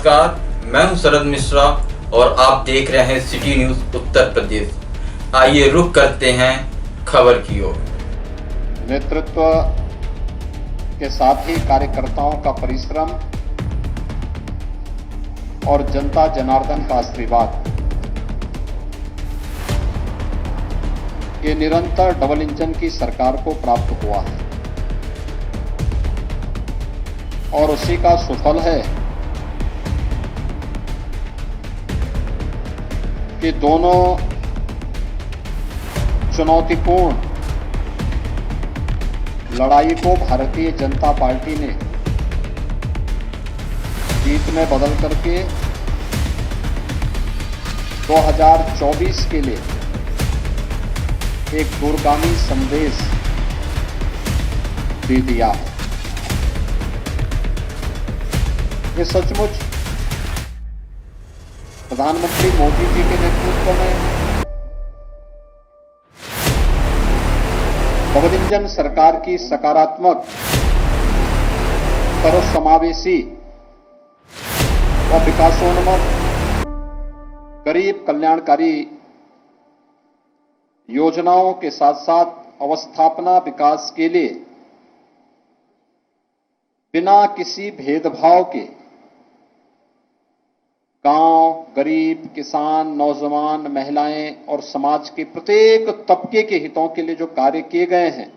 नमस्कार, मैं हूं शरद मिश्रा और आप देख रहे हैं सिटी न्यूज उत्तर प्रदेश। आइए रुख करते हैं खबर की ओर। नेतृत्व के साथ ही कार्यकर्ताओं का परिश्रम और जनता जनार्दन का आशीर्वाद, ये निरंतर डबल इंजन की सरकार को प्राप्त हुआ है और उसी का सुफल है कि दोनों चुनौतीपूर्ण लड़ाई को भारतीय जनता पार्टी ने जीत में बदल करके 2024 के लिए एक दूरगामी संदेश दे दिया है। ये सचमुच प्रधानमंत्री मोदी जी के नेतृत्व में डबल इंजन सरकार की सकारात्मक, सर्वसमावेशी और विकासोन्मुख गरीब कल्याणकारी योजनाओं के साथ साथ अवस्थापना विकास के लिए बिना किसी भेदभाव के गांव, गरीब, किसान, नौजवान, महिलाएं और समाज के प्रत्येक तबके के हितों के लिए जो कार्य किए गए हैं,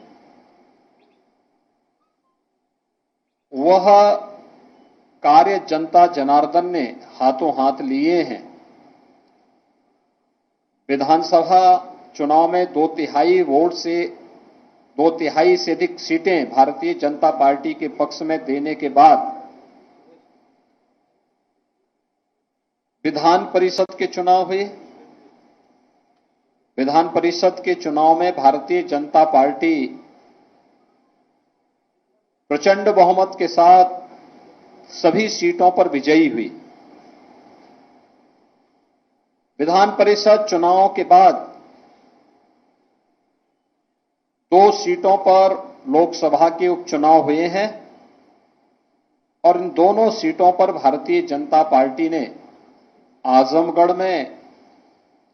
वह कार्य जनता जनार्दन ने हाथों हाथ लिए हैं। विधानसभा चुनाव में 2/3 से अधिक सीटें भारतीय जनता पार्टी के पक्ष में देने के बाद विधान परिषद के चुनाव हुए। विधान परिषद के चुनाव में भारतीय जनता पार्टी प्रचंड बहुमत के साथ सभी सीटों पर विजयी हुई। विधान परिषद चुनाव के बाद 2 सीटों पर लोकसभा के उपचुनाव हुए हैं और इन दोनों सीटों पर भारतीय जनता पार्टी ने आजमगढ़ में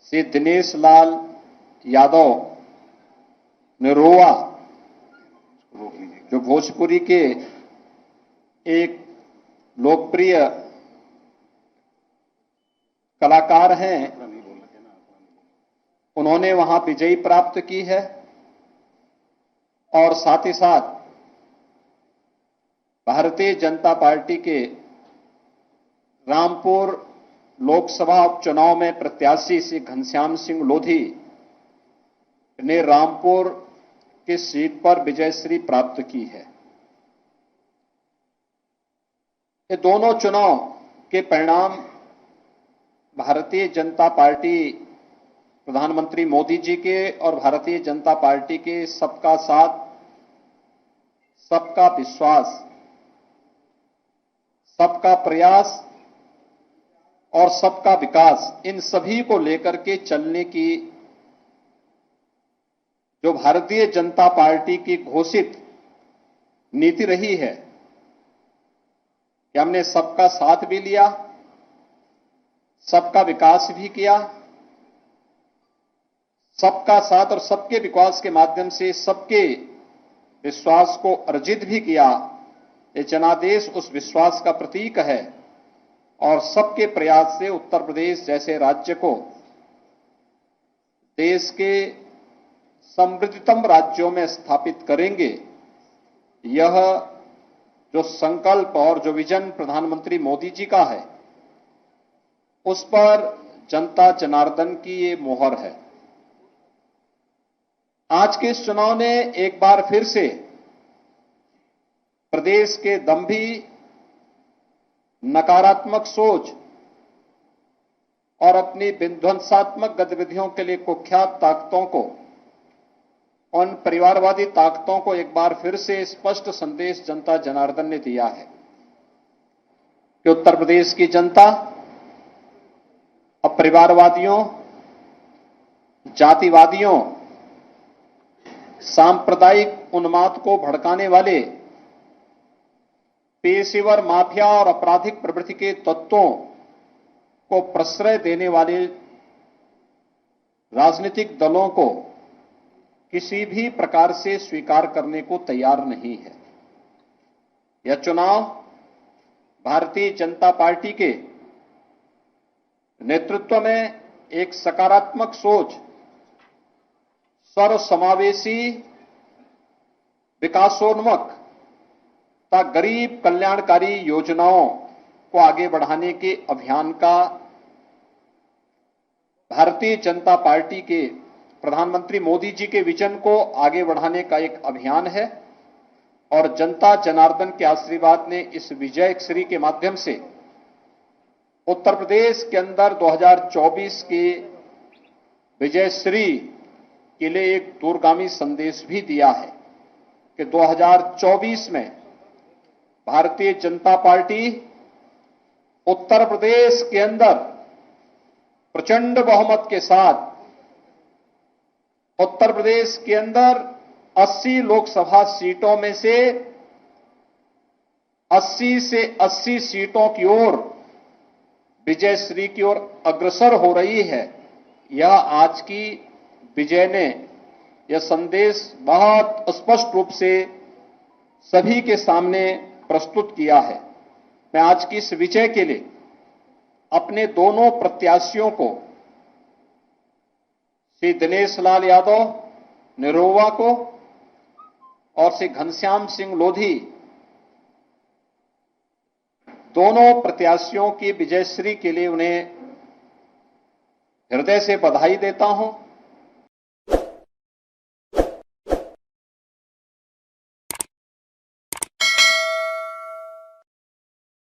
श्री दिनेश लाल यादव निरोवा, जो भोजपुरी के एक लोकप्रिय कलाकार हैं, उन्होंने वहां विजयी प्राप्त की है और साथ ही साथ भारतीय जनता पार्टी के रामपुर लोकसभा उपचुनाव में प्रत्याशी श्री घनश्याम सिंह लोधी ने रामपुर की सीट पर विजयश्री प्राप्त की है। ये दोनों चुनाव के परिणाम भारतीय जनता पार्टी, प्रधानमंत्री मोदी जी के और भारतीय जनता पार्टी के सबका साथ, सबका विश्वास, सबका प्रयास और सबका विकास, इन सभी को लेकर के चलने की जो भारतीय जनता पार्टी की घोषित नीति रही है कि हमने सबका साथ भी लिया, सबका विकास भी किया, सबका साथ और सबके विकास के माध्यम से सबके विश्वास को अर्जित भी किया। ये जनादेश उस विश्वास का प्रतीक है और सबके प्रयास से उत्तर प्रदेश जैसे राज्य को देश के समृद्धतम राज्यों में स्थापित करेंगे। यह जो संकल्प और जो विजन प्रधानमंत्री मोदी जी का है, उस पर जनता जनार्दन की ये मोहर है। आज के इस चुनाव ने एक बार फिर से प्रदेश के दंभी, नकारात्मक सोच और अपनी विध्वंसात्मक गतिविधियों के लिए कुख्यात ताकतों को, उन परिवारवादी ताकतों को एक बार फिर से स्पष्ट संदेश जनता जनार्दन ने दिया है कि उत्तर प्रदेश की जनता अब परिवारवादियों, जातिवादियों, सांप्रदायिक उन्माद को भड़काने वाले पेशेवर माफिया और आपराधिक प्रवृत्ति के तत्वों को प्रश्रय देने वाले राजनीतिक दलों को किसी भी प्रकार से स्वीकार करने को तैयार नहीं है। यह चुनाव भारतीय जनता पार्टी के नेतृत्व में एक सकारात्मक सोच, सर्वसमावेशी, विकासोन्मुख तथा गरीब कल्याणकारी योजनाओं को आगे बढ़ाने के अभियान का भारतीय जनता पार्टी के प्रधानमंत्री मोदी जी के विजन को आगे बढ़ाने का एक अभियान है और जनता जनार्दन के आशीर्वाद ने इस विजय श्री के माध्यम से उत्तर प्रदेश के अंदर 2024 के विजय श्री के लिए एक दूरगामी संदेश भी दिया है कि 2024 में भारतीय जनता पार्टी उत्तर प्रदेश के अंदर प्रचंड बहुमत के साथ उत्तर प्रदेश के अंदर 80 लोकसभा सीटों में से 80 सीटों की ओर विजय श्री की ओर अग्रसर हो रही है। यह आज की विजय ने यह संदेश बहुत स्पष्ट रूप से सभी के सामने प्रस्तुत किया है। मैं आज की इस विजय के लिए अपने दोनों प्रत्याशियों को, श्री दिनेश लाल यादव निरोवा को और श्री घनश्याम सिंह लोधी, दोनों प्रत्याशियों की विजयश्री के लिए उन्हें हृदय से बधाई देता हूं